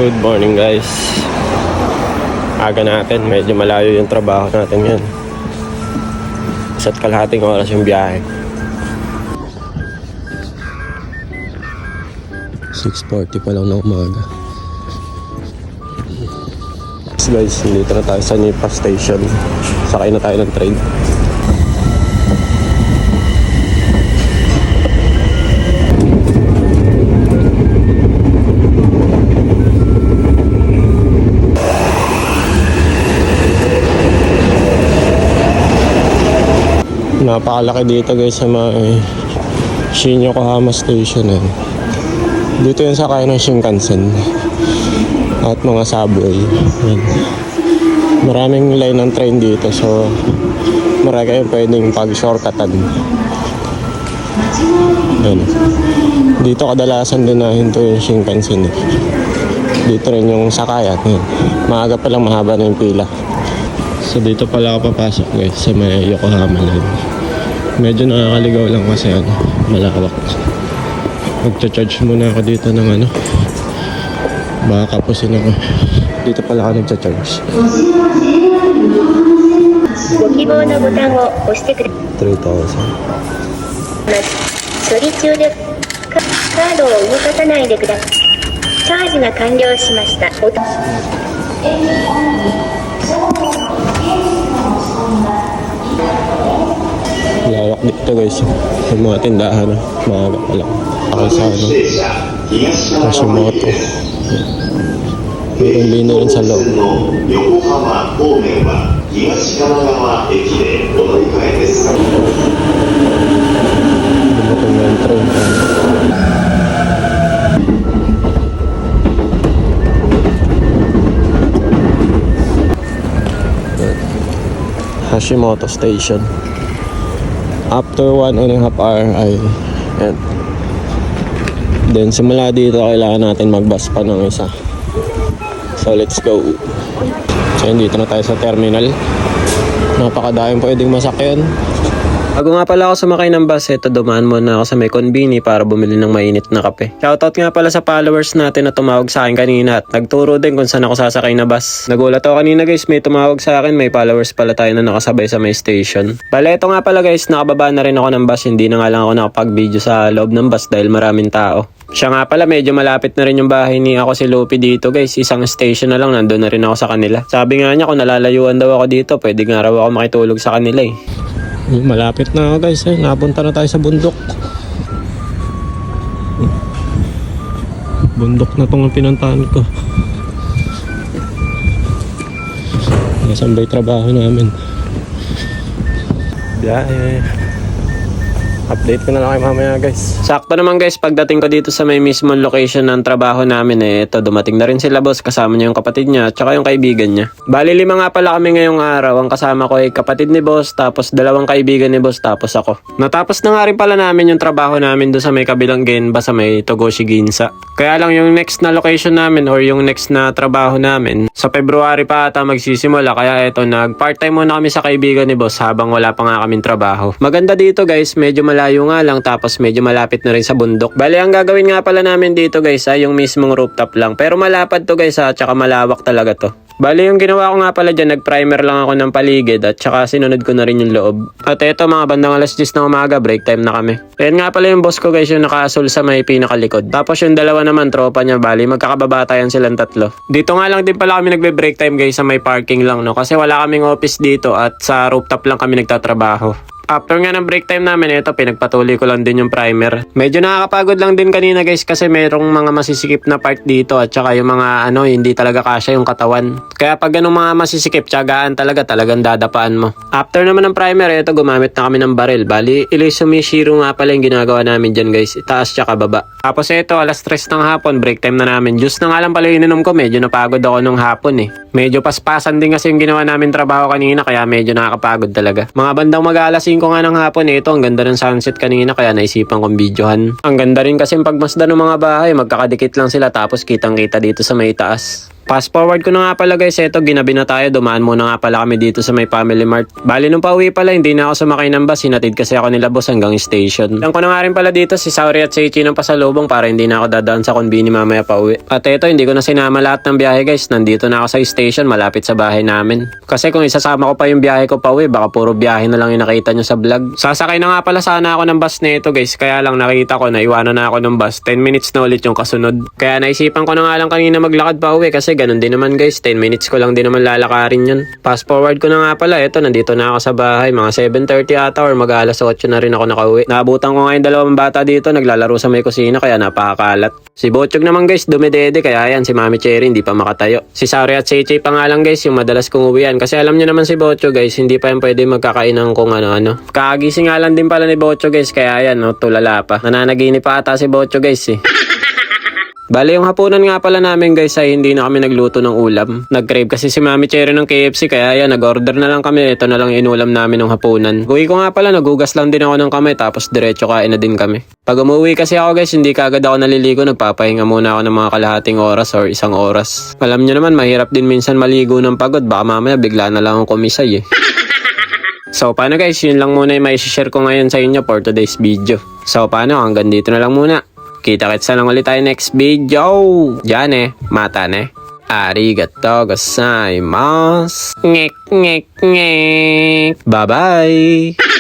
Good morning guys. Aga natin, medyo malayo yung trabaho natin ngayon. Isa't kalahating oras yung biyahe. 6:40 pa lang ng umaga. Guys, dito na tayo sa Nipa Station. Sakay na tayo ng train. Napakalaki dito guys sa may Shin-Yokohama Station eh. Dito yung sakay ng Shinkansen at mga subway. Yan. Maraming line ng train dito, so marami kayong pwedeng pag-shortcutan. Yan. Dito kadalasan din na hinto yung Shinkansen eh. Dito rin yung sakayan. Yan. Maaga pa lang, mahaba na yung pila. So dito pala ako papasok guys sa may Yokohama line. Medyo nakakaligaw lang kasi malawak. Magcha-charge muna ako dito ng baka kapusin ako. Dito pala ako nagcha-charge. ご希望のボタンを押してください。 3,000. 処理中です。カードを動かさないでください。チャージが完了しました。Lawak dito guys. Sa mga tindahan, maaga pa lang. Ako sa Hashimoto. Mayroon din na rin sa loob. Dumating na yung train. Hashimoto Station. After 1.5 hour ay yan. Then simula dito kailangan natin mag-bus pa ng isa. So let's go. So dito na tayo sa terminal. Napakadaming pwedeng masakyan. Bago nga pala ako sumakay ng bus, ito dumaan muna ako sa may konbini para bumili ng mainit na kape. Shoutout nga pala sa followers natin na tumawag sa akin kanina at nagturo din kung saan ako sasakay na bus. Nagulat ako kanina guys, may tumawag sa akin, may followers pala tayo na nakasabay sa may station. Bale, ito nga pala guys, nakababa na rin ako ng bus, hindi na nga lang ako nakapag-video sa loob ng bus dahil maraming tao. Siya nga pala, medyo malapit na rin yung bahay ni ako si Lupi dito guys. Isang station na lang, nandun na rin ako sa kanila. Sabi nga niya kung nalalayuan daw ako dito, pwede nga raw ako makitulog sa kanila eh. Malapit na ako guys eh. Napunta na tayo sa bundok. Bundok na itong pinuntahan ko. Nasaan ba yung trabaho namin? Biyahe. Update ko na lang kayo mamaya guys. Sakto naman guys, pagdating ko dito sa may mismong location ng trabaho namin eh, ito dumating na rin sila boss, kasama niya yung kapatid niya at saka yung kaibigan niya. Bali 5 nga pala kami ngayong araw. Ang kasama ko ay kapatid ni boss, tapos 2 kaibigan ni boss, tapos ako. Natapos na nga rin pala namin yung trabaho namin doon sa may kabilang Genba sa may Togoshi Ginza. Kaya lang yung next na location namin or yung next na trabaho namin sa February pa ata magsisimula, kaya eto nag part time muna kami sa kaibigan ni boss habang wala pa nga kaming trabaho. Maganda dito guys, medyo malayo nga lang tapos medyo malapit na rin sa bundok. Bale, ang gagawin nga pala namin dito guys ay yung mismong rooftop lang. Pero malapad to guys at saka malawak talaga to. Bale, yung ginawa ko nga pala dyan, nag-primer lang ako ng paligid at saka sinunod ko na rin yung loob. At eto, mga bandang alas 10 na umaga, break time na kami. Ayan nga pala yung boss ko guys, yung naka-asul sa may pinakalikod. Tapos yung 2 naman, tropa niya, bali, magkakababatayan silang 3. Dito nga lang din pala kami nagbe-break time guys sa may parking lang, no? Kasi wala kaming office dito at sa rooftop lang kami nagtatrabaho. After nga ng break time namin, ito pinagpatuloy ko lang din yung primer. Medyo nakakapagod lang din kanina guys kasi merong mga masisikip na part dito at saka yung mga hindi talaga kasya yung katawan. Kaya pag ganung mga masisikip, tiyagaan talagang dadapaan mo. After naman ng primer, ito gumamit na kami ng baril. Bali, Ilisumishiro nga pala yung ginagawa namin dyan guys. Itaas tsaka baba. Tapos ito, alas 3 ng hapon, break time na namin. Juice na nga lang pala yung ininom ko, medyo napagod ako nung hapon eh. Medyo paspasan din kasi yung ginawa namin trabaho kanina kaya medyo nakakapagod talaga. Mga bandang mag-alas 5 nga ng hapon eh, ito ang ganda ng sunset kanina kaya naisipan kong videohan. Ang ganda rin kasi pagmasdan ng mga bahay, magkakadikit lang sila tapos kitang kita dito sa may taas. Fast forward ko na nga pala guys, eto ginabi na tayo, dumaan muna nga pala kami dito sa may Family Mart. Bali nung pauwi pala, hindi na ako sumakay ng bus, hinatid kasi ako nila boss hanggang station. Lang ko na nga rin pala dito si Saori at Seichi ng pasalubong para hindi na ako dadaan sa konbini mamaya pauwi. At eto, hindi ko na sinama lahat ng biyahe guys, nandito na ako sa station malapit sa bahay namin. Kasi kung isasama ko pa yung biyahe ko pauwi, baka puro biyahe na lang yung nakita nyo sa vlog. Sasakay na nga pala sana ako ng bus nito guys, kaya lang nakita ko na iwanan na ako ng bus, 10 minutes na ulit yung kasunod. Kaya naisipan ko na nga lang kanina maglakad pa uwi kasi ganun din naman guys, 10 minutes ko lang din naman lalakarin yun. Fast forward ko na nga pala, eto nandito na ako sa bahay, mga 7:30 ata or mag-alas 8 na rin ako nakauwi. Naabutan ko nga yung dalawang bata dito, naglalaro sa may kusina kaya napakakalat. Si Botchog naman guys, dumidede kaya yan si Mami Cherry hindi pa makatayo. Si Saori at Seichi pa nga lang guys yung madalas kong uwian kasi alam nyo naman si Botchog guys, hindi pa yan pwede magkakainan kung ano-ano. Kagising nga lang din pala ni Botchog guys kaya yan no, tulala pa. Nananaginip pa ata si Botchog guys eh. Bale yung hapunan nga pala namin guys ay hindi na kami nagluto ng ulam. Nag-crave kasi si Mami Cherry ng KFC kaya yan nag-order na lang kami. Ito na lang yung inulam namin ng hapunan. Uwi ko nga pala nagugas lang din ako ng kamay tapos diretso kain na din kami. Pag umuwi kasi ako guys hindi kaagad ako naliligo, nagpapahinga muna ako ng mga kalahating oras or isang oras. Alam nyo naman mahirap din minsan maligo ng pagod, baka mamaya bigla na lang akong kumisay eh. So paano guys, yun lang muna yung maishishare ko ngayon sa inyo for today's video. So paano, hanggang dito na lang muna. Kita-kits na lang ulit tayo next video. Diyan mata ne. Arigatou gozaimasu. Ngek ngek ngek. Bye-bye.